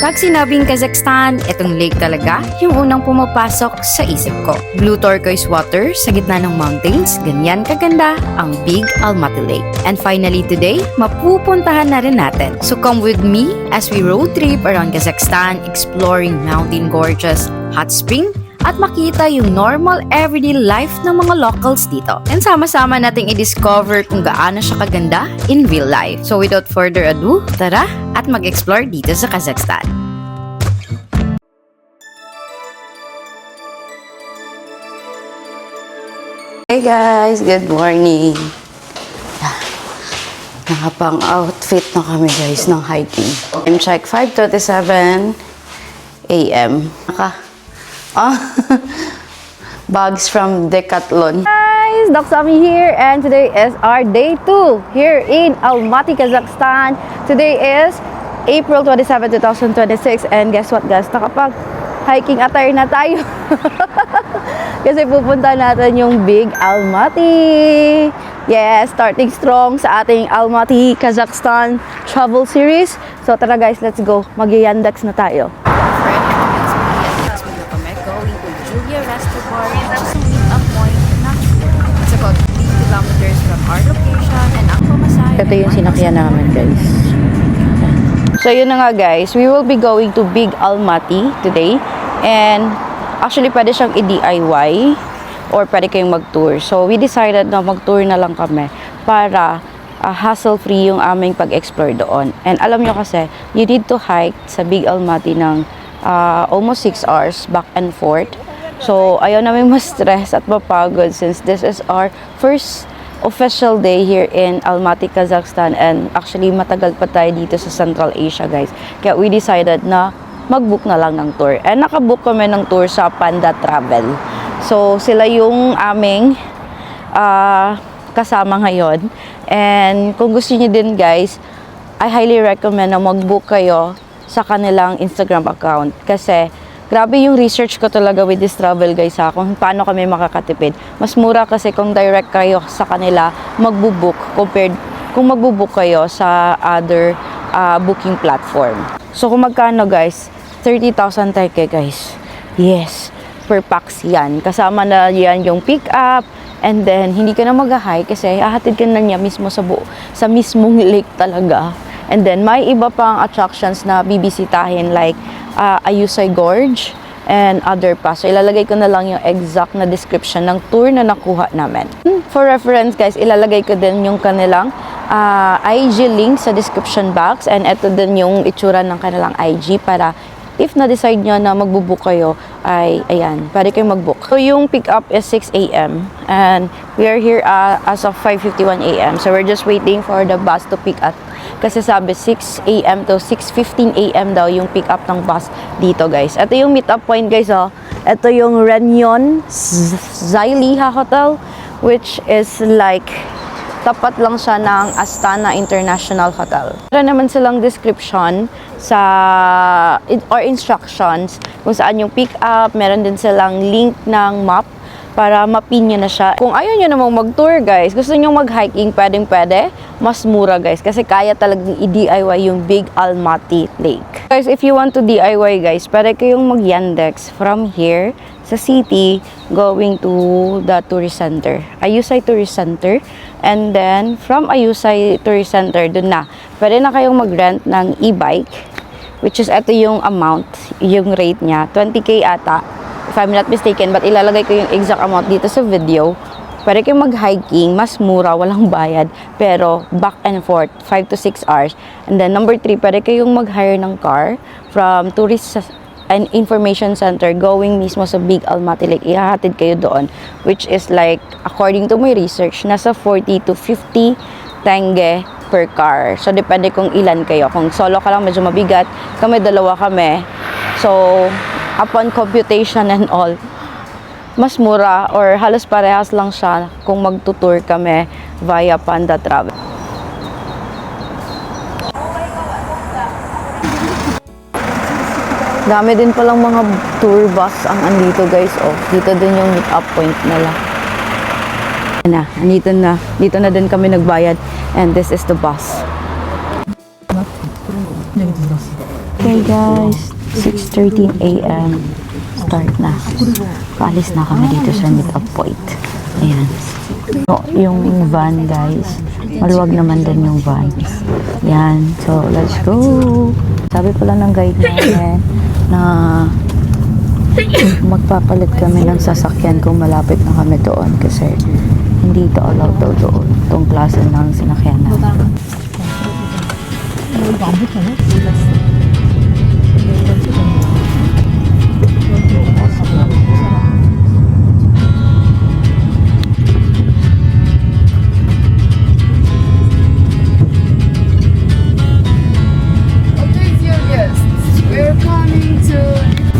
Pag sinabing Kazakhstan, itong lake talaga yung unang pumapasok sa isip ko. Blue turquoise water sa gitna ng mountains, ganyan kaganda ang Big Almaty Lake. And finally today, mapupuntahan na rin natin. So come with me as we road trip around Kazakhstan, exploring mountain gorges, hot spring, at makita yung normal everyday life ng mga locals dito. And sama-sama nating i-discover kung gaano siya kaganda in real life. So without further ado, tara at mag-explore dito sa Kazakhstan. Hey guys, good morning. Nakapang-outfit na kami guys ng hiking. Time check 5:27 AM. Bags from Decathlon. Guys, Doc Sami here, and today is our day 2 here in Almaty, Kazakhstan. Today is April 27, 2026, and guess what guys, nakapag-hiking attire na tayo. Kasi pupunta natin yung Big Almaty. Yes, starting strong sa ating Almaty, Kazakhstan travel series. So tara guys, let's go. Mag-Yandex na tayo. Ito yung sinakyan namin guys. So yun na nga guys, we will be going to Big Almaty today. And actually pwede siyang i-DIY or pwede kayong mag-tour. So we decided na mag-tour na lang kami para hassle-free yung aming pag-explore doon. And alam nyo kasi, you need to hike sa Big Almaty ng almost 6 hours back and forth. So ayaw namin ma-stress at mapagod since this is our first official day here in Almaty, Kazakhstan, and actually matagal pa tayo dito sa Central Asia guys. Kaya we decided na mag-book na lang ng tour. And nakabook kami ng tour sa Panda Travel. So sila yung aming kasama ngayon. And kung gusto niyo din guys, I highly recommend na mag-book kayo sa kanilang Instagram account. Kasi grabe yung research ko talaga with this travel guys kung paano kami makakatipid. Mas mura kasi kung direct kayo sa kanila magbubook compared kung magbubook kayo sa other booking platform. So kung magkano guys? 30,000 teke guys. Yes, per pax yan. Kasama na yan yung pick up and then hindi ka na mag-hike kasi hahatid ka na niya mismo sa mismong lake talaga. And then may iba pang attractions na bibisitahin like Ayusay Gorge and other pa. So ilalagay ko na lang yung exact na description ng tour na nakuha namin. For reference guys, ilalagay ko din yung kanilang IG link sa description box, and ito din yung itsura ng kanilang IG para if na-decide nyo na magbubook kayo, ay ayan, pwede kayo mag-book. So yung pick up is 6 AM and we are here as of 5:51 AM. So we're just waiting for the bus to pick up. Kasi sabi 6 AM to 6:15 AM daw yung pick up ng bus dito guys. Ito yung meet up point guys Ito yung Renyon Zyliha Hotel, which is like tapat lang siya ng Astana International Hotel. Meron naman silang description or instructions kung saan yung pick up. Meron din silang link ng map para mapin nyo na siya. Kung ayaw nyo namang mag-tour guys, gusto nyo mag-hiking, pwede, mas mura guys. Kasi kaya talagang i-DIY yung Big Almaty Lake. Guys, if you want to DIY guys, pwede kayong mag-Yandex from here sa city going to the tourist center. Ayusay Tourist Center. And then, from Ayusay Tourist Center, dun na. Pwede na kayong mag-rent ng e-bike, which is ito yung amount, yung rate niya. 20K ata. If I'm not mistaken, but ilalagay ko yung exact amount dito sa video. Pwede kayong mag-hiking, mas mura, walang bayad, pero back and forth, 5 to 6 hours. And then number 3, pwede kayong mag-hire ng car from tourist and information center going mismo sa Big Almaty Lake. Ihahatid kayo doon, which is like, according to my research, nasa 40 to 50 tenge per car. So, depende kung ilan kayo. Kung solo ka lang, medyo mabigat. Dalawa kami. So, upon computation and all, mas mura or halos parehas lang siya kung magtutour kami via Panda Travel. Dami din palang mga tour bus ang andito guys. Dito din yung meet up point nila. Dito na din kami nagbayad, and this is the bus. Okay guys, 6:13 a.m. Start na. Paalis na kami dito sa meet-up point. Ayan. So, yung van guys, maluwag naman din yung van. Yan. So, let's go! Sabi pala ng guide namin na magpapalit kami ng sasakyan kung malapit na kami doon kasi hindi ito allowed daw doon. Itong klase ng sinakyan namin.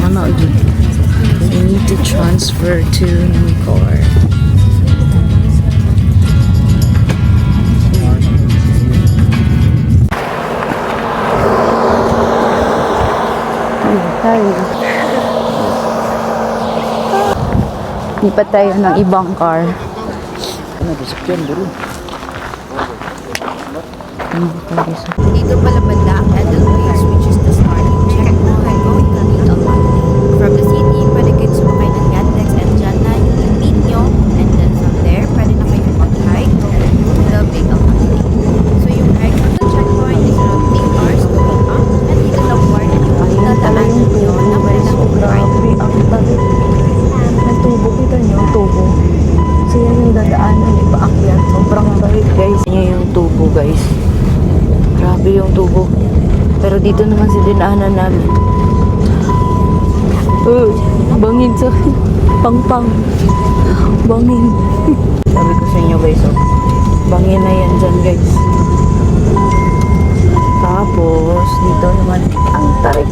Ano yun? We need to transfer to new car. Lipat tayo ng ibang car. Dito pala banda ang Edelweiss, which is the starting checkpoint going to Little Monte. From the city, pwede kayo sumakay ng Yandex and dyan na yung limit nyo. And then from there, pwede na kayo mag-hike to the Big Monte. So yung hike from the checkpoint is around 8 hours going up. And dito lang part yung dadaanan nyo na pwede na mag-ride. Ang tabi. Nagtubo, kita nyo yung tubo. So yan yung dadaanan, ipaakyat. Sobrang bait guys. Yan yung tubo guys. Grabe yung tubo. Pero dito naman si dinaanan namin. Bangin sa pang-pang. Bangin. Sabi ko sa inyo guys, oh. Bangin na yan dyan guys. Tapos, dito naman, ang tarik.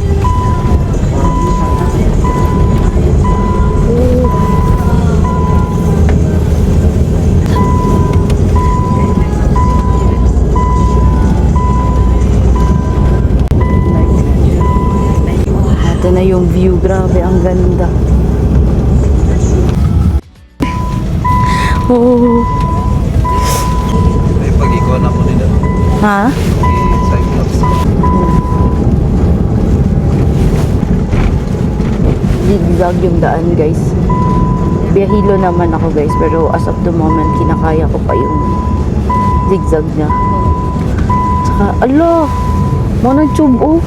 Ito na yung view. Grabe, ang ganda. Oh. May pag-icon ako nila. Ha? Cyclops. Zigzag yung daan guys. Biyahilo naman ako guys. Pero as of the moment, kinakaya ko pa yung zigzag niya. Tsaka, ala! Mga tube oh.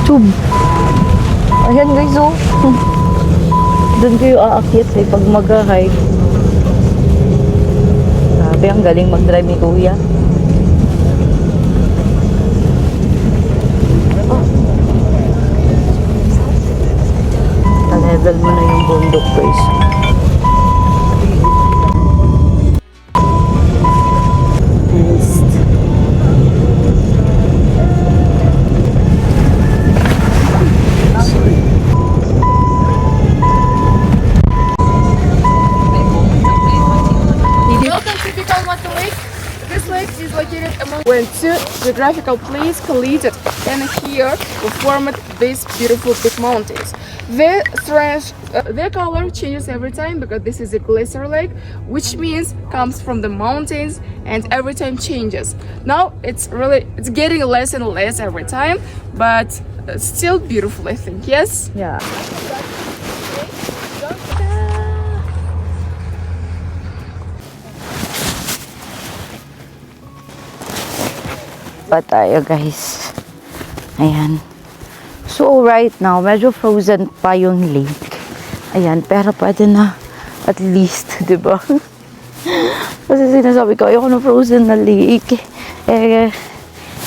Tube. Ayan guys oh. Doon kayo aakyat eh pag mag-hike. Sabi, ang galing mag-drive ni Kuya. Na-level mo na yung bundok guys. Nice. Welcome to Big Almaty Lake. This lake is located among when two geographical places collided, and here we formed these beautiful big mountains. Their color changes every time because this is a glacier lake, which means comes from the mountains and every time changes. Now it's getting less and less every time, but still beautiful, I think. Yes. Yeah. Pa tayo guys. Ayan. So right now, medyo frozen pa yung lake. Ayan, pero pwede na at least, 'di ba? Kasi sinasabi ko, ayoko ng frozen na lake.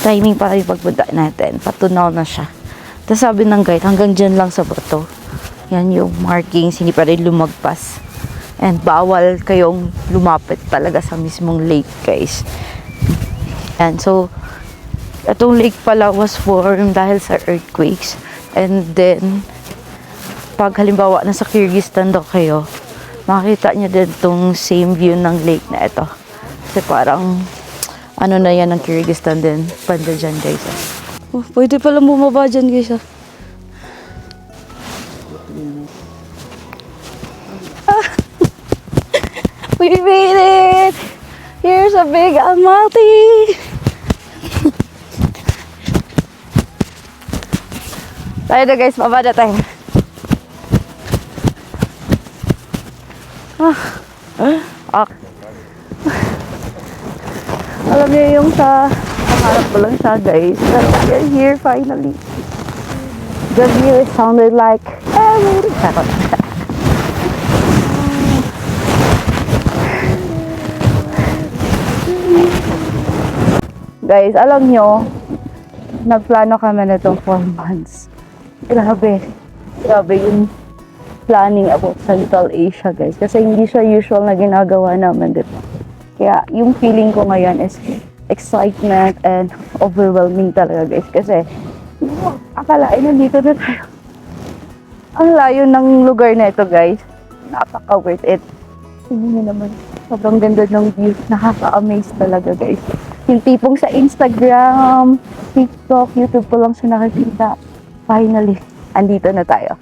Timing para yung pagpunta natin. Patunaw na siya. Tapos sabi ng guide, hanggang dyan lang sa bato. Yan yung markings, hindi pa rin lumagpas. And bawal kayong lumapit talaga sa mismong lake, guys. And so, itong lake pala was formed dahil sa earthquakes. And then, pag halimbawa nasa Kyrgyzstan daw kayo, makikita nyo din itong same view ng lake na ito. Kasi parang, ano na yan ng Kyrgyzstan din. Banda dyan, guys. Oh, pwede pala bumaba dyan, guys. We made it! Here's a big Almaty! Tayo na guys, baba na tayo. Ah. Alam niyo yung sa pangarap ko lang siya guys. But we're here finally. The view sounded like heaven. Charot. Guys, alam nyo, nagplano kami nitong 4 months. Grabe. Grabe yung planning about Central Asia, guys. Kasi hindi siya usual na ginagawa namin dito. Kaya yung feeling ko ngayon is excitement and overwhelming talaga, guys. Kasi, akalain nandito na tayo. Ang layo ng lugar na ito, guys. Napaka-worth it. Tingnan niyo naman. Sobrang ganda ng view. Nakaka-amaze talaga, guys. Yung tipong sa Instagram, TikTok, YouTube ko lang siya nakikita. Finally, andito na tayo.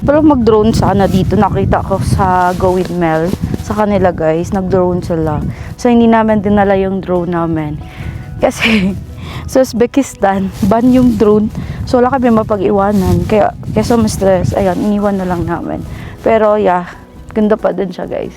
Pero mag-drone sana dito. Nakita ko sa Go With Mel. Sa kanila guys, nag-drone sila. So hindi namin dinala yung drone namin. Kasi sa Uzbekistan, ban yung drone. So wala kami mapag-iwanan. Kaya mas stress, ayan, iniwan na lang namin. Pero yeah, ganda pa din siya guys.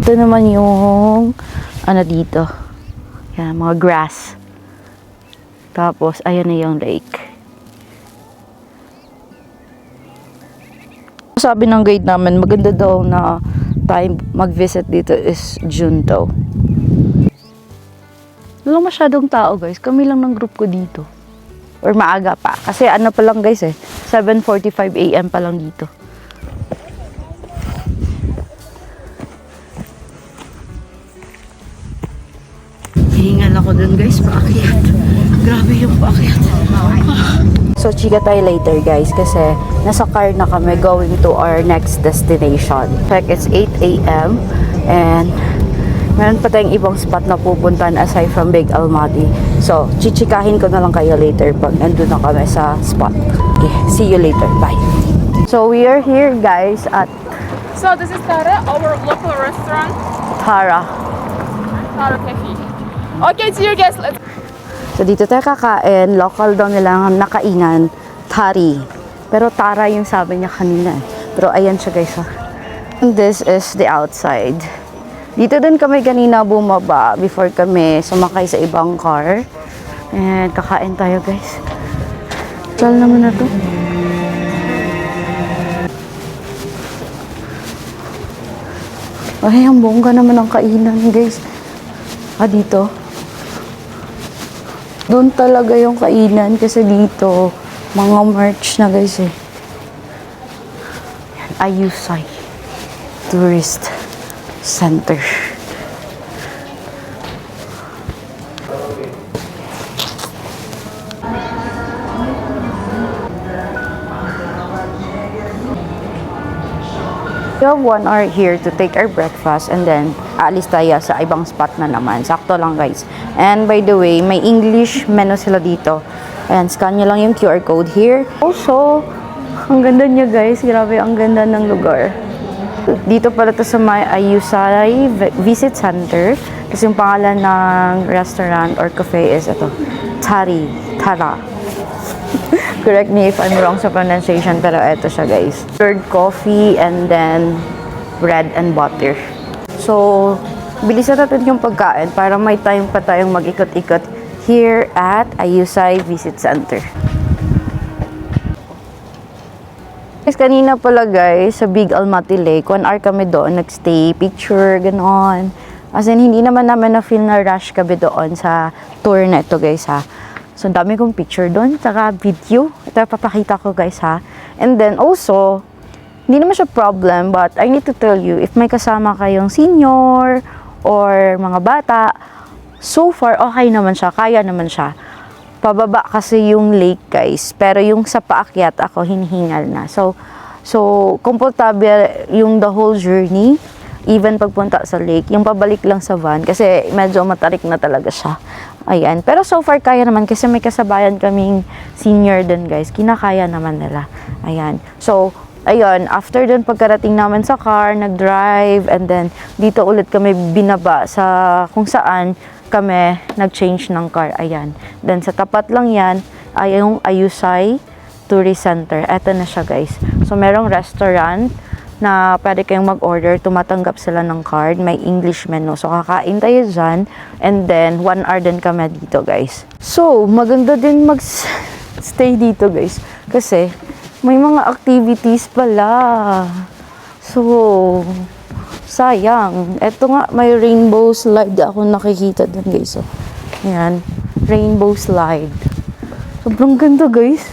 Ito naman yung ano dito. Yan, mga grass. Tapos, ayan na yung lake. Sabi ng guide namin, maganda daw na time mag-visit dito is June daw. Walang masyadong tao guys. Kami lang ng group ko dito. Or maaga pa. Kasi ano pa lang guys 7:45 AM pa lang dito. Hihingal ako dun guys, paakyat. Grabe yung paakyat. So, chika tayo later guys kasi nasa car na kami going to our next destination. In fact, it's 8 AM and meron pa tayong ibang spot na pupuntahan aside from Big Almaty. So, chichikahin ko na lang kayo later pag nandun na kami sa spot. Okay, see you later. Bye. So, we are here guys at So this is Tara, our local restaurant, Tara. Tara Cafe. Okay, see you guys. Let's. So, dito tayo kakain. Local daw nila nakainan. Tari. Pero Tara yung sabi niya kanina. Pero ayan siya guys. And this is the outside. Dito din kami kanina bumaba before kami sumakay sa ibang car. And kakain tayo guys. Sal naman na to. Ay, ang bongga naman ang kainan guys. Dito. Doon talaga yung kainan kasi dito mga merch na guys Yan, Ayusay Tourist Center. We have 1 hour here to take our breakfast and then aalis tayo sa ibang spot na naman. Sakto lang guys. And by the way, may English menu sila dito. Ayan, scan nyo lang yung QR code here. Also, ang ganda niya guys. Grabe, ang ganda ng lugar. Dito pala to sa may Ayusay Visit Center. Kasi yung pangalan ng restaurant or cafe is ito. Tara. Correct me if I'm wrong sa pronunciation, pero eto siya guys. Third coffee and then bread and butter. So, bilisan natin yung pagkain para may time pa tayong mag-ikot-ikot here at Ayusay Visit Center. Guys, kanina pala guys, sa Big Almaty Lake, 1 hour kami doon, nagstay, picture, ganoon. As in, hindi naman namin na-feel na rush kami doon sa tour na ito guys ha. So, ang dami kong picture doon, saka video. Ito, papakita ko guys ha. And then, also, hindi naman siya problem, but I need to tell you, if may kasama kayong senior or mga bata, so far, okay naman siya, kaya naman siya. Pababa kasi yung lake guys, pero yung sa paakyat ako, hinihingal na. So comfortable yung the whole journey, even pagpunta sa lake, yung pabalik lang sa van, kasi medyo matarik na talaga siya. Ayan. Pero so far, kaya naman kasi may kasabayan kaming senior din guys. Kinakaya naman nila. Ayan. So, ayun. After dun, pagkarating naman sa car, nag-drive, and then dito ulit kami binaba sa kung saan kami nag-change ng car. Ayan. Then sa tapat lang yan, ay yung Ayusay Tourist Center. Eto na siya guys. So, merong restaurant na pwede kayong mag-order, tumatanggap sila ng card, may English menu. So, kakain tayo dyan, and then, 1 hour din kami dito, guys. So, maganda din mag-stay dito, guys. Kasi, may mga activities pala. So, sayang. Eto nga, may rainbow slide ako nakikita dun, guys. So, ayan, rainbow slide. Sobrang ganda, guys.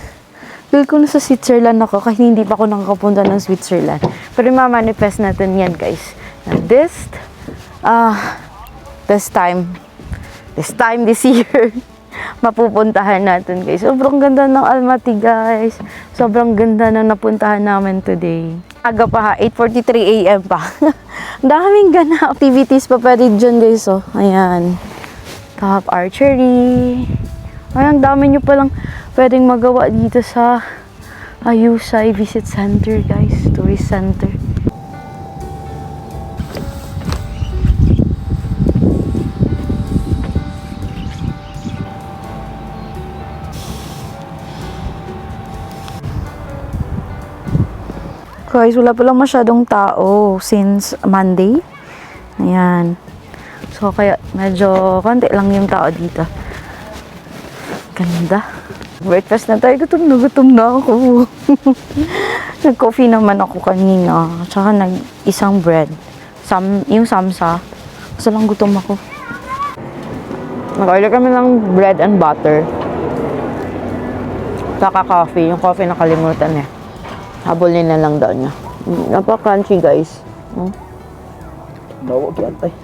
Feel ko na sa Switzerland ako kasi hindi pa ako nakakapunta ng Switzerland. Pero ma-manifest natin yan guys. And this year, mapupuntahan natin guys. Sobrang ganda ng Almaty guys. Sobrang ganda ng napuntahan namin today. Aga pa ha, 8:43 AM pa. Daming gana activities pa pwede dyan guys. Oh. Ayan. Top archery. Ay, ang dami nyo palang pwedeng magawa dito sa Ayusay Visit Center, guys. Tourist Center. Guys, wala palang masyadong tao since Monday. Ayan. So, kaya medyo konti lang yung tao dito. Ganda. Breakfast na tayo. Gutom na ako. Nag-coffee naman ako kanina. Tsaka nag-isang bread. Yung samsa. Kasi lang gutom ako. Nag-order kami ng bread and butter. Tsaka coffee. Yung coffee nakalimutan eh. Habulin na lang daw niya. Napaka-crunchy guys. Bawag yata eh.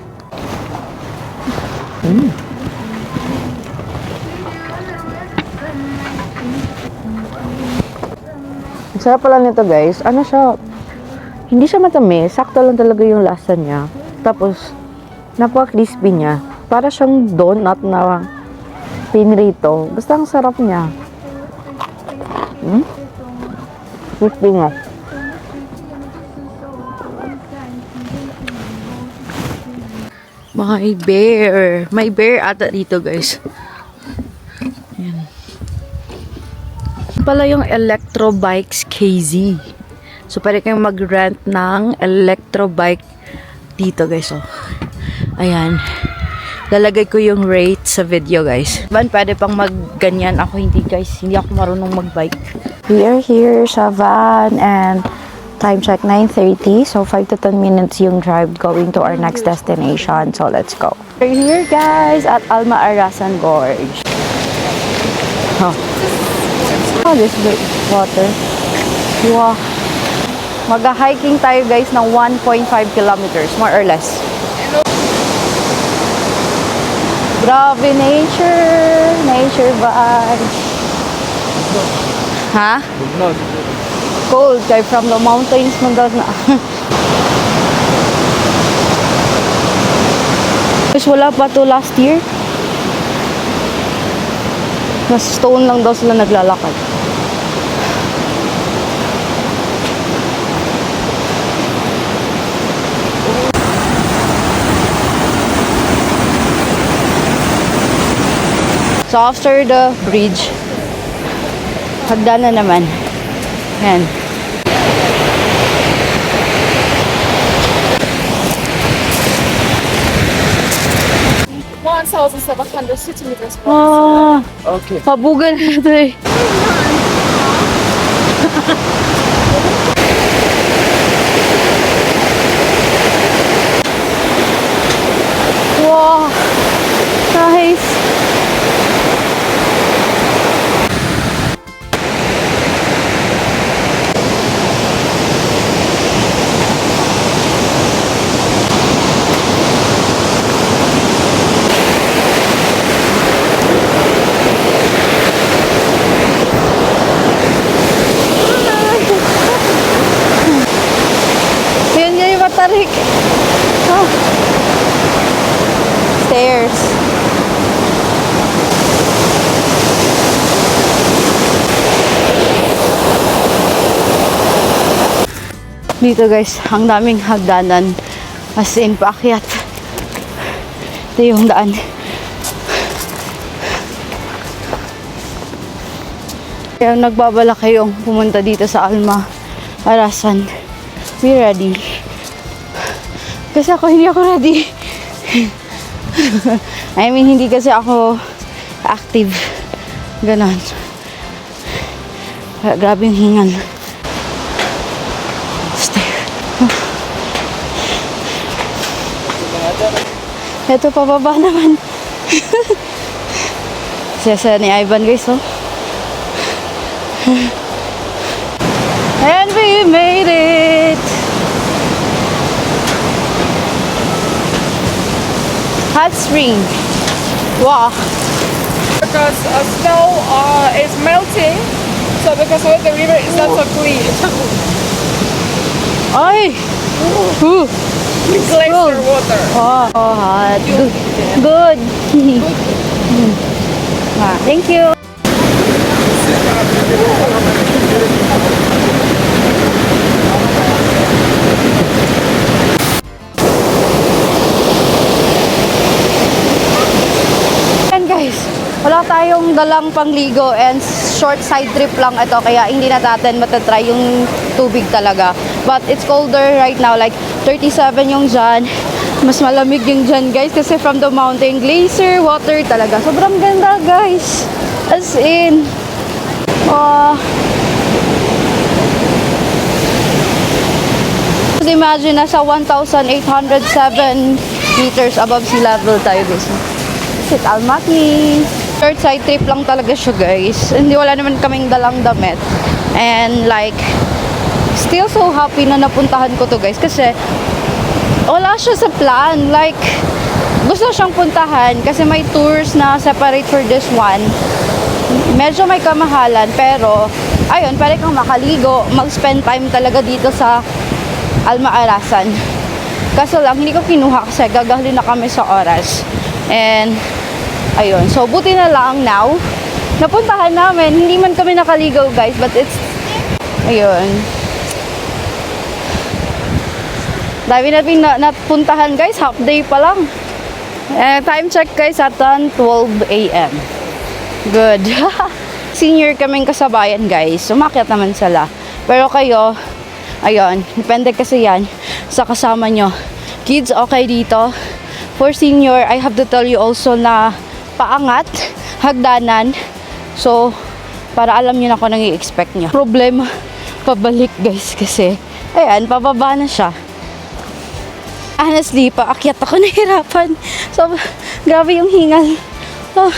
Sarap pala nito guys. Ano siya? Hindi siya matamis. Sakto lang talaga yung lasa niya. Tapos, napaka-crispy niya. Para siyang donut na pinrito. Basta ang sarap niya. Crispy nga. May bear. May bear ata dito guys. Ayan. Pala yung Electro Bikes KZ. So, pwede kayong mag-rent ng electro bike dito, guys. Oh. Ayan. Lalagay ko yung rate sa video, guys. Pwede pang mag-ganyan. Ako hindi, guys. Hindi ako marunong mag-bike. We are here sa van and time check 9:30. So, 5 to 10 minutes yung drive going to our next destination. So, let's go. We're here, guys, at Alma Arasan Gorge. Oh. Oh, this water. Wow. Mag-hiking tayo guys ng 1.5 kilometers, more or less. Grabe nature. Nature vibes. Ha? Cold. Kaya from the mountains man daw na. Guys, wala pa to last year. Mas stone lang daw sila naglalakad. So after the bridge, hagdanan naman. Yan. 1,700 centimeters. Ah, Okay. pabugal na ito eh. Wow, nice. Yun yung matarik. Ah. Stairs. Dito guys, ang daming hagdanan. As in, paakyat. Ito yung daan. Kaya nagbabala kayong pumunta dito sa Alma Arasan, be ready. Kasi hindi ako ready. I mean, hindi kasi ako active. Ganon. Grabe yung hingal. Stay. Ito, pababa naman. Siyasa ni Ivan guys, oh. And we made it! Hot spring. Wow. Because snow is melting, so because of the river is not so clean. Ay! Ooh. Glacier water. Oh, hot. Good. Ah, thank you. Yan guys, wala tayong dalang pangligo and short side trip lang ito kaya hindi na natin matatry yung tubig talaga. But it's colder right now, like 37 yung dyan. Mas malamig yung dyan guys kasi from the mountain, glacier water talaga. Sobrang ganda guys. As in, imagine nasa 1,807 meters above sea level tayo guys. Sit Almaty. Short side trip lang talaga siya guys. Hindi, wala naman kaming dalang damit. And like, still so happy na napuntahan ko to guys kasi wala siya sa plan. Like, gusto siyang puntahan kasi may tours na separate for this one. Medyo may kamahalan pero ayun, pwede kang makaligo, mag-spend time talaga dito sa Alma Arasan. Kaso lang, hindi ko kinuha kasi gagahalin na kami sa oras. And ayun, so buti na lang now napuntahan namin. Hindi man kami nakaligo guys, but it's ayun, dami natin napuntahan guys, half day pa lang. Time check guys at 12 AM. Good. Senior kaming kasabayan guys, umakyat naman sila. Pero kayo, ayun, depende kasi yan sa kasama nyo. Kids, okay dito. For senior, I have to tell you also na paangat, hagdanan. So, para alam nyo na kung nang i-expect nyo. Problema, pabalik guys kasi, ayan, pababa na siya. Honestly, paakyat ako nahirapan. So, grabe yung hingal. Oh.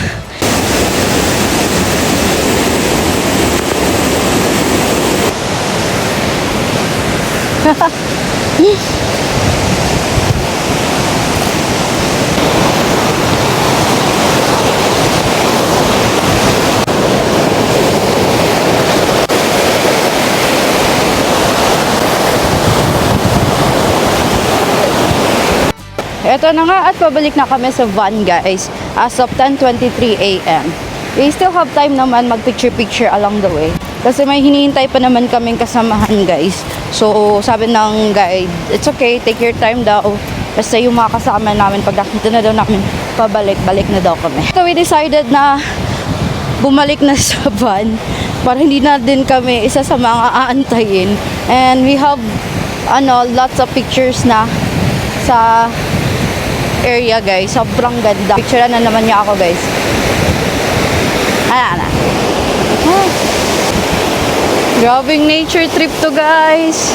Ito na nga at pabalik na kami sa van guys as of 10:23 AM. We still have time naman mag-picture-picture along the way. Kasi may hinihintay pa naman kaming kasamahan guys. So sabi ng guide, it's okay, take your time daw. Basta yung mga kasama namin, pag nakita na daw namin, pabalik-balik na daw kami. So we decided na bumalik na sa van. para hindi na din kami isa sa mga aantayin. And we have lots of pictures na sa area, guys. Sobrang ganda. Picture na naman niya ako, guys. Ana. Grabing nature trip to, guys.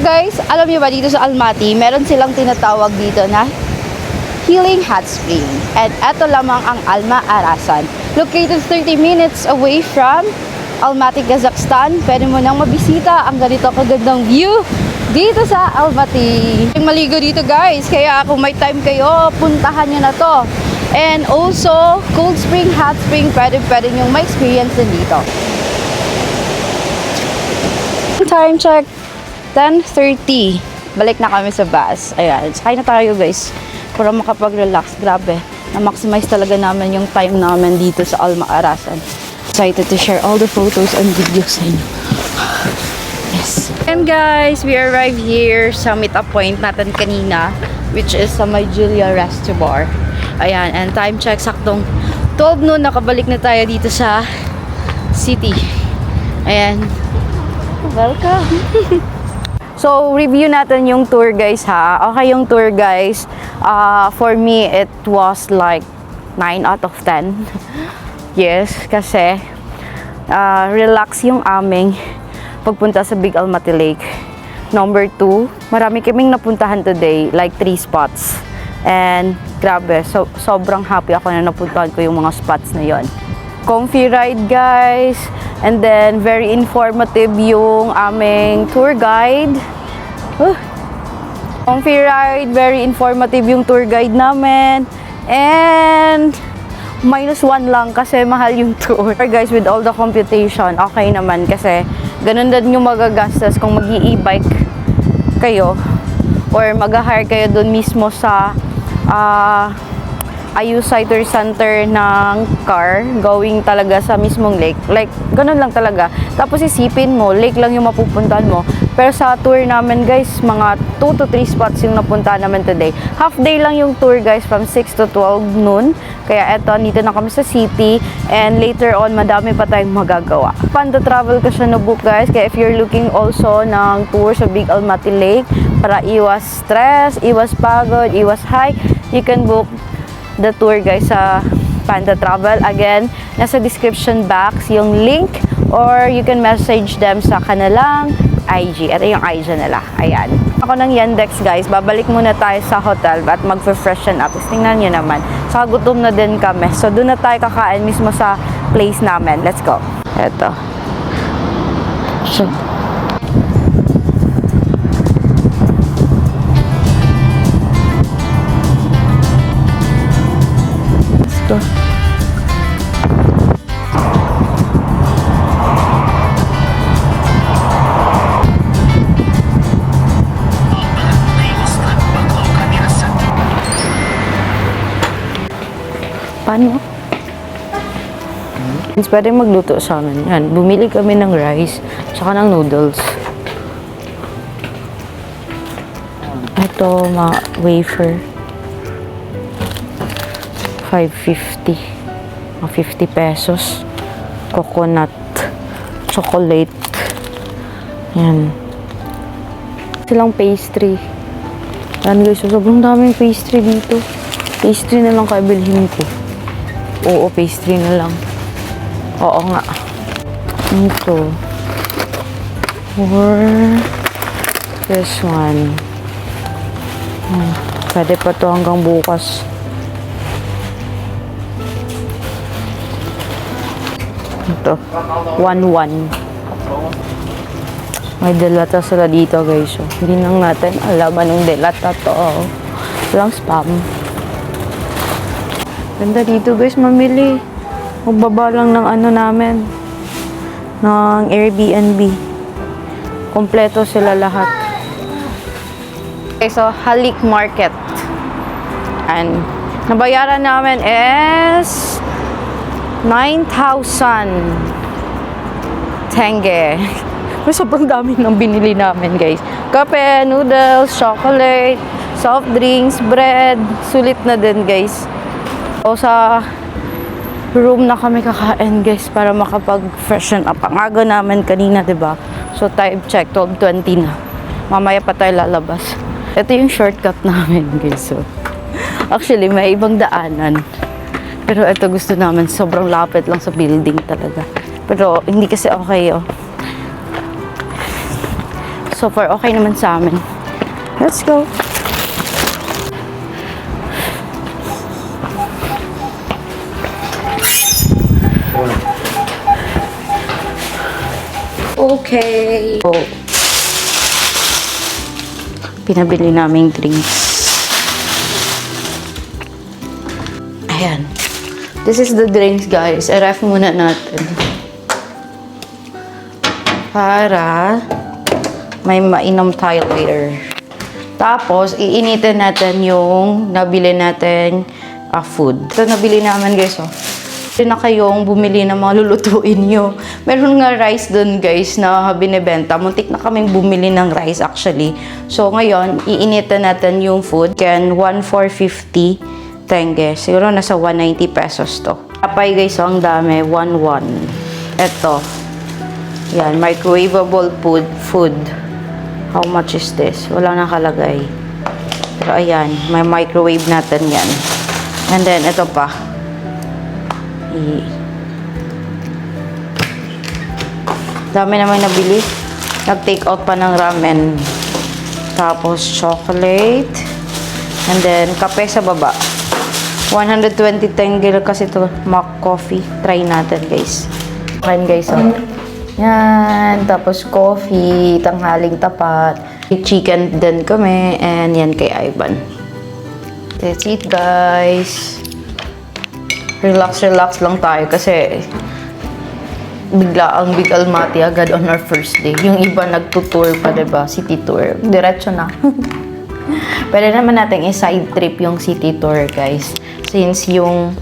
Guys, alam niyo ba dito sa Almaty, meron silang tinatawag dito na Healing Hot Spring. And eto lamang ang Alma Arasan. Located 30 minutes away from Almaty, Kazakhstan. Pwede mo nang mabisita ang ganito kagandang view dito sa Almaty. Maligo dito, guys, kaya kung may time kayo, puntahan nyo na to. And also, cold spring, hot spring, pwede nyong ma-experience din dito. Time check, 10:30. Balik na kami sa bus. Ayan, sakay na tayo, guys. Para makapag-relax. Grabe. Na-maximize talaga namin yung time namin dito sa Alma Arasan. Excited to share all the photos and videos sa inyo. Yes. And guys, we arrived here sa meet-up point natin kanina, which is sa may Julia Resto Bar. Ayan, and time check, saktong 12 noon, nakabalik na tayo dito sa city. Ayan. Welcome! So, review natin yung tour, guys, ha? Okay yung tour, guys. For me, it was like 9 out of 10. Yes, kasi relax yung aming pagpunta sa Big Almaty Lake. Number 2, marami kaming napuntahan today, like 3 spots. And grabe, sobrang happy ako na napuntahan ko yung mga spots na yon. Comfy ride, guys. And then, very informative yung aming tour guide. Comfy ride, very informative yung tour guide namin. And -1 lang kasi mahal yung tour. Guys, with all the computation, okay naman kasi ganun din yung magagastos kung mag-i-e-bike kayo or mag-hire kayo dun mismo sa Ayusider Center ng car going talaga sa mismong lake. Like, ganun lang talaga. Tapos isipin mo, lake lang yung mapupuntahan mo. Pero sa tour namin, guys, mga 2 to 3 spots yung napuntahan namin today. Half day lang yung tour, guys, from 6 to 12 noon. Kaya eto, dito na kami sa city. And later on, madami pa tayong magagawa. Panda Travel ka siya na-book, guys. Kaya if you're looking also ng tour sa Big Almaty Lake para iwas stress, iwas pagod, iwas hike, you can book the tour, guys, sa Panda Travel. Again, nasa description box yung link or you can message them sa kanilang IG. Ito yung IG nila. Ayan. Ako ng Yandex, guys. Babalik muna tayo sa hotel at mag-freshen up. Tapos tingnan nyo naman. Saka gutom na din kami. So, doon na tayo kakain mismo sa place namin. Let's go. Ito. So, to. Paano? Pwede magluto sa amin. Yan, bumili kami ng rice tsaka ng noodles. Ito, wafer. 550. 50 pesos. Coconut. Chocolate. Yan. Silang pastry. Yan, guys. Sobrang daming pastry dito. Pastry na lang kabilhin ko. Oo, pastry na lang. Oo nga. Ito. Or this one. Pwede pa to hanggang bukas. Ito. 1-1. May delata sila dito, guys. So, hindi nang natin alam anong delata to. Walang spam. Ganda dito, guys, mamili. Magbaba lang ng ano namin. Ng Airbnb. Kompleto sila lahat. Okay, so, Halik Market. And, nabayaran namin is 9,000 tenge. Sobrang dami ng binili namin, guys. Kape, noodles, chocolate, soft drinks, bread, sulit na din guys. O sa room na kami kakain guys para makapag-freshen up. Ang aga namin kanina, 'di ba? So time check 12:20 na. Mamaya pa tayo lalabas. Ito yung shortcut namin guys. So actually may ibang daanan. Pero ito gusto namin, sobrang lapit lang sa building talaga. Pero hindi kasi okay oh. So far okay naman sa amin. Let's go. Okay. So, pinabili naming drinks. Ayan. This is the drinks, guys. I-ref muna natin. Para may mainom tayo later. Tapos, iinitin natin yung nabili natin food. Ito nabili naman, guys, oh. Hindi na kayong bumili ng mga lulutuin nyo. Meron nga rice dun, guys, na binibenta. Muntik na kaming bumili ng rice, actually. So, ngayon, iinitin natin yung food. Can 1,450 tenge. Siguro nasa 190 pesos to. Kapay, guys, oh, ang dami. 1,1. Ito. Yan, microwavable food. How much is this? Wala nakalagay. Pero, ayan, may microwave natin yan. And then, ito pa. Dami naman nabili. Nag-take out pa ng ramen. Tapos chocolate. And then kape sa baba. 120 tengel kasi to mock coffee. Try natin guys. Kain guys oh. Yan. Tapos coffee. Tanghaling tapat. Chicken din kami. And yan kay Ivan. That's it guys. Relax lang tayo kasi bigla ang Big Almaty agad on our first day. Yung iba nagtutour pa, diba? City tour. Diretso na. Pwede naman natin i-side trip yung city tour, guys. Since yung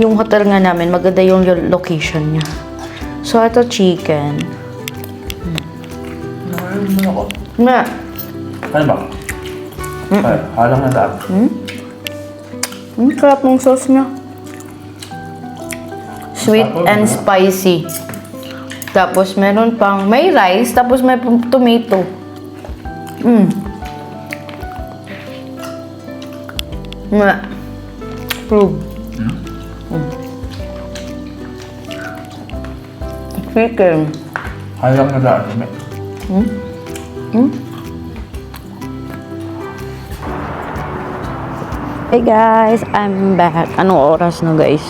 hotel nga namin, maganda yung location niya. So, ito chicken. Na. Ano ba? Ay, halang na dapat. Sarap ng sauce niya. Sweet and spicy. Tapos meron pang may rice, tapos may tomato. Prove. Chicken. Halang na dapat. Hey guys, I'm back. Anong oras na guys?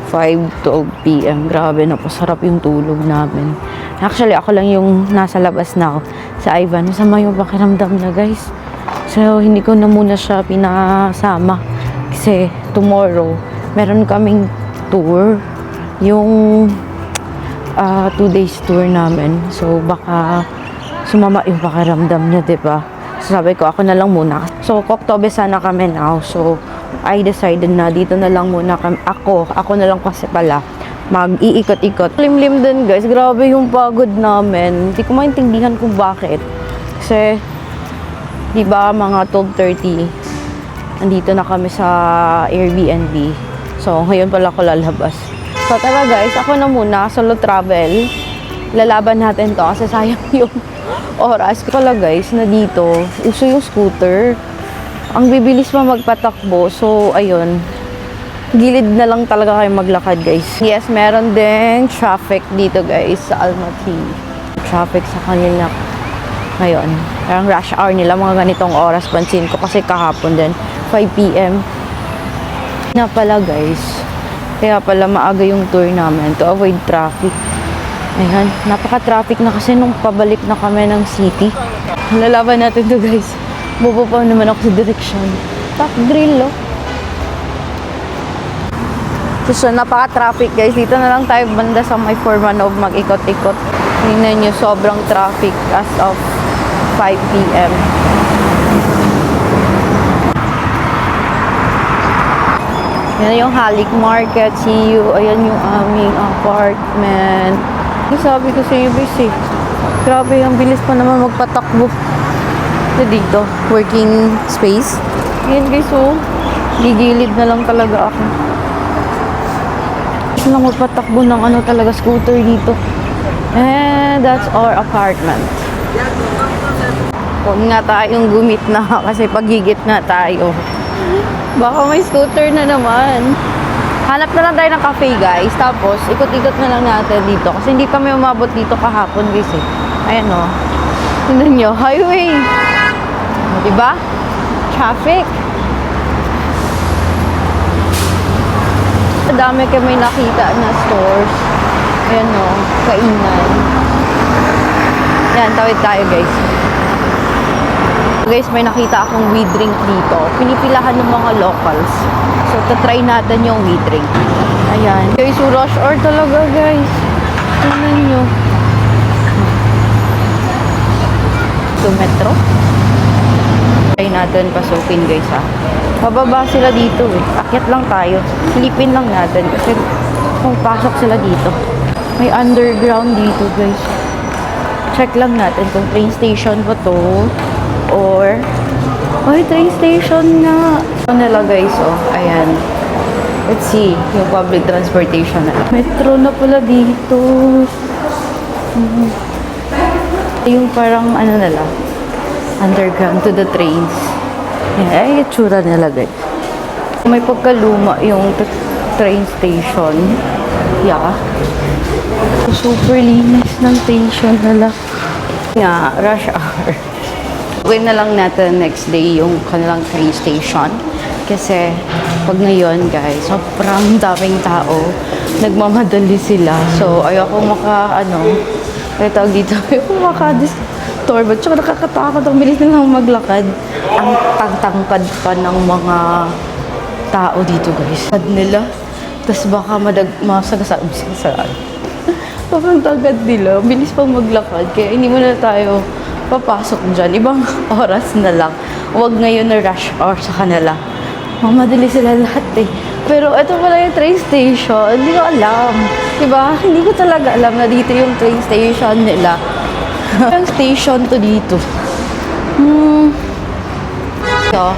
5:12 PM. Grabe, napasarap yung tulog namin. Actually, ako lang yung nasa labas na ako. Sa Ivan, masama yung pakiramdam niya, guys. So, hindi ko na muna siya pinasama. Kasi, tomorrow, meron kaming tour. Yung 2 days tour namin. So, baka sumama yung pakiramdam niya, diba? So, sabi ko, ako na lang muna. So, Koktobe sana kami now. So, I decided na dito na lang muna kami. Ako na lang kasi pala mag-iikot-ikot. Limlim din guys, grabe yung pagod namin. Hindi ko maintindihan kung bakit. Kasi, di ba mga 12:30, andito na kami sa Airbnb. So, ngayon pala ako lalabas. So, tara guys, ako na muna, solo travel. Lalaban natin to kasi sayang yung oras ko lang guys na dito. Uso yung scooter. Ang bibilis pa magpatakbo. So, ayun. Gilid na lang talaga kayo maglakad, guys. Yes, meron din traffic dito, guys, sa Almaty. Traffic sa kanila. Ngayon. Parang rush hour nila, mga ganitong oras. Pansin ko kasi kahapon din. 5 PM. Na pala, guys. Kaya pala maaga yung tour namin to avoid traffic. Ayan. Napaka-traffic na kasi nung pabalik na kami ng city. Lalaban natin to, guys. Bobo pa naman ako sa direksyon. Top drill, oh. So, napaka-traffic, guys. Dito na lang tayo banda sa may Formanov mag-ikot-ikot. Tingnan nyo, sobrang traffic as of 5 PM. Yan yung Halik Market. See you. Ayan yung aming apartment. Sabi ko sa iyo, basic. Grabe, ang bilis pa naman magpatakbo. Dito, working space. Yan guys, oh. Gigilid na lang talaga ako. Gusto lang magpatakbo ng ano talaga, scooter dito. And that's our apartment. Huwag nga tayong gumit na kasi pagigit na tayo. Baka may scooter na naman. Hanap na lang tayo ng cafe guys. Tapos ikot-ikot na lang natin dito. Kasi hindi kami umabot dito kahapon guys eh. Ayan o. Tingnan nyo. Highway. Diba? Traffic. Dami kami nakita na stores. Ayan o. Kainan. Yan. Tawid tayo guys. Guys, may nakita akong we drink dito. Pinipilahan ng mga locals. So, tatry natin yung we drink. Ayan. Guys, so rush hour talaga, guys. Tingnan nyo. Ito, metro. Try natin pasukin, guys, ha. Bababa sila dito, eh. Akyat lang tayo. Silipin lang natin kasi pasok sila dito. May underground dito, guys. Check lang natin kung train station ba to. Or, ay, train station nga. Ano nila guys, oh, ayan. Let's see, yung public transportation nila. Metro na pala dito. Yung parang, ano nila, underground to the trains. Yan, ay, itsura nila guys. May pagkaluma yung train station. Yeah. Super linis ng station nila. Nga, rush hour. Gawin na lang natin next day yung kanilang train station. Kasi pag ngayon guys, sobrang daming tao. Nagmamadali sila. So ayoko ay tawag dito, ayoko maka-disturb. Tsaka nakakatakot. Ang bilis nilang maglakad. Ang tangtangkad pa ng mga tao dito guys. Pad nila. Tapos baka masagasaan. Sobrang tagad nila. Bilis pang maglakad. Kaya hindi mo na tayo papasok dyan. Ibang oras na lang. Huwag ngayon na rush hour sa kanila. Mamadali sila lahat eh. Pero ito pala yung train station. Hindi ko alam. Diba? Hindi ko talaga alam na dito yung train station nila. Yung station to dito. So,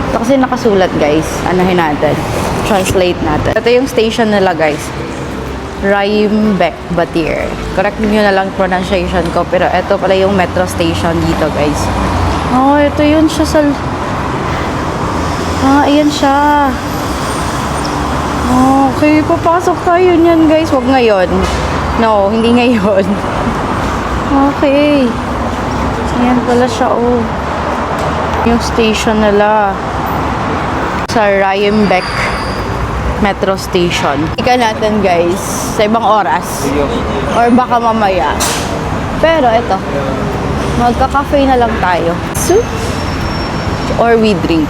ito kasi nakasulat guys. Anahin natin. Translate natin. Ito yung station nila guys. Raimbek Batir. Correct nyo na lang pronunciation ko. Pero ito pala yung metro station dito, guys. Oh, ito yun siya sa... ayan siya. Okay, papasok tayo niyan, guys. Huwag ngayon. No, hindi ngayon. Okay. Ayan pala siya, oh. Yung station nila. Sa Raimbek Metro Station. Ika natin guys, sa ibang oras. Or baka mamaya. Pero ito, magka-cafe na lang tayo. Soup or we drink.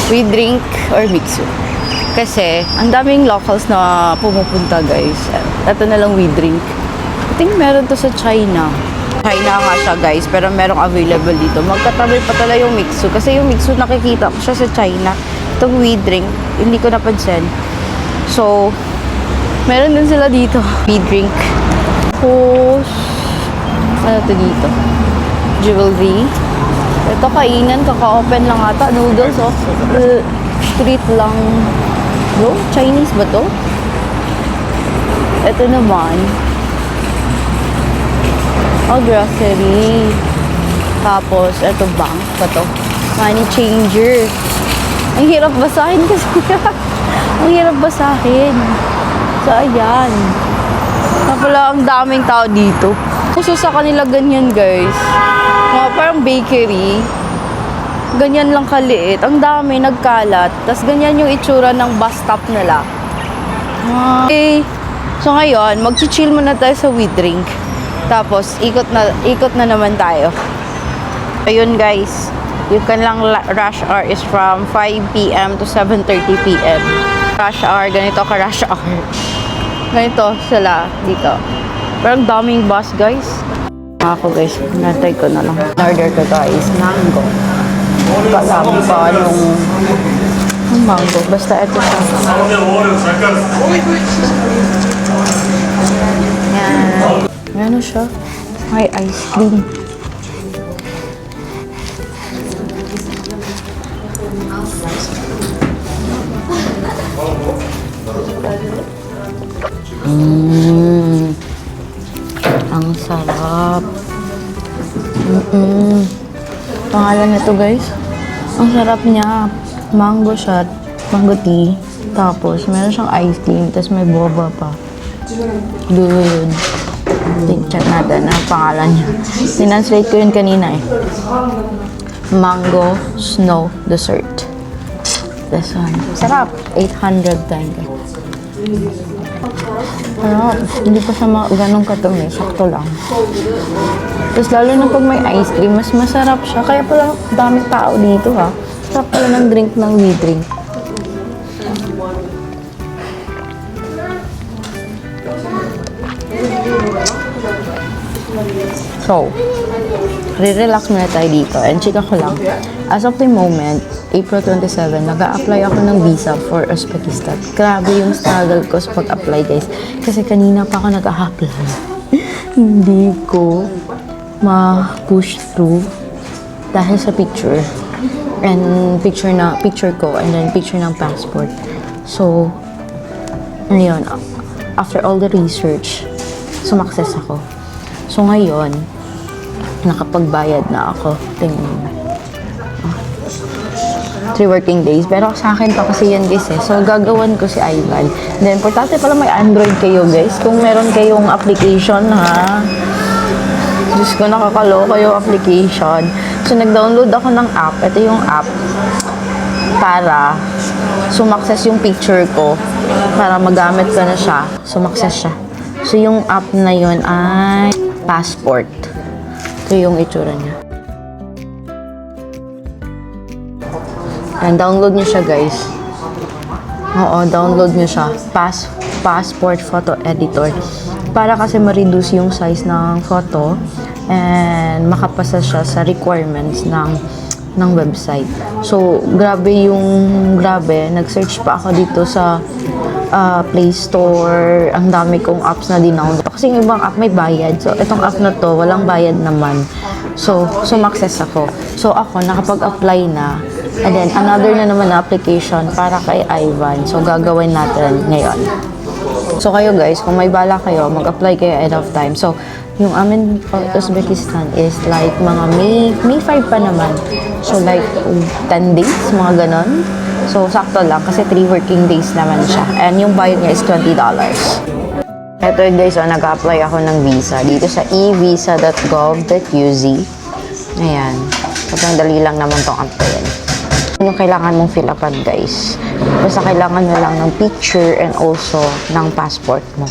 We drink or mixu. Kasi, ang daming locals na pumupunta guys. Ito na lang we drink. I think meron to sa China. China nga siya guys, pero merong available dito. Magkatabi pa talaga yung mixu. Kasi yung mixu nakikita ko siya sa China. Itong we drink, hindi ko napansin. So, meron din sila dito. We drink. Tapos, ano to dito? Jewelry. Ito kainan, kaka-open lang ata. Noodles, oh. Street lang. Bro, Chinese ba to? Ito naman. Oh, grocery. Tapos, ito bank pa to. Money changer. Ang hirap basahin kasi. Ang hirap basahin. So, ayan. Napala, ang daming tao dito. Kasi sa kanila ganyan, guys. Parang bakery. Ganyan lang kaliit. Ang dami, nagkalat. Tapos ganyan yung itsura ng bus stop nila. Okay. So, ngayon, mag-chill muna tayo sa we drink. Tapos, ikot na naman tayo. Ayun, guys. Yung kanilang rush hour is from 5 p.m. to 7:30 p.m. Rush hour, ganito ka rush hour. Ganito sila dito. Parang daming bus, guys. Ako, guys, natay ko na lang. Order ko guys, mango. Alam pa anong mango. Basta ito siya. Yan. Ano siya? May ice cream. Pangalan nito guys. Ang sarap niya. Mango shot, mango tea. Tapos, meron siyang ice cream. Tapos may boba pa. Good. Check natin ang pangalan niya. Tinanslate ko yun kanina eh. Mango snow dessert. This one. Sarap. 800 time guys. Sarap. Hindi pa siya ganong katumi. Sakto lang. Tapos lalo na pag may ice cream, mas masarap siya. Kaya pala daming tao dito ha. Sarap pala ng drink ng we drink. So, re-relax muna tayo dito. And chika ko lang, as of the moment, April 27, nag-a-apply ako ng visa for Uzbekistan. Grabe yung struggle ko sa pag-apply, guys. Kasi kanina pa ako nag-a-apply. Hindi ko ma-push through dahil sa picture. And picture ko, and then picture ng passport. So, ngayon, after all the research, sumakses ako. So, ngayon, nakapagbayad na ako. Tingnan mo. 3 working days. Pero sa akin to kasi yan guys eh. So, gagawan ko si Ivan. Then, importante pala may Android kayo guys. Kung meron kayong application ha. Diyos ko, nakakaloka yung application. So, nag-download ako ng app. Ito yung app para sumakses yung picture ko. Para magamit ko na siya. Sumakses siya. So, yung app na yun ay passport. Ito yung itsura niya. And download niyo siya, guys. Oo, download niyo siya. Passport photo editor. Para kasi ma-reduce yung size ng photo and makapasa siya sa requirements ng website. So, grabe. Nag-search pa ako dito sa Play Store. Ang dami kong apps na dinownload. Kasi yung ibang app may bayad. So, itong app na to, walang bayad naman. So, sumakses ako. So, ako, nakapag-apply na. And then, another na naman na application para kay Ivan. So, gagawin natin ngayon. So, kayo guys, kung may bala kayo, mag-apply kayo ahead of time. So, yung amin Uzbekistan is like mga May 5 pa naman. So, like 10 days, mga ganon. So, sakto lang kasi 3 working days naman siya. And yung bayad niya is $20. Ito guys, nag-apply ako ng visa dito sa evisa.gov.uz. Ayan. Sobrang dali lang naman tong applyan. Yung kailangan mong fill upan guys. Basta kailangan mo lang ng picture and also ng passport mo.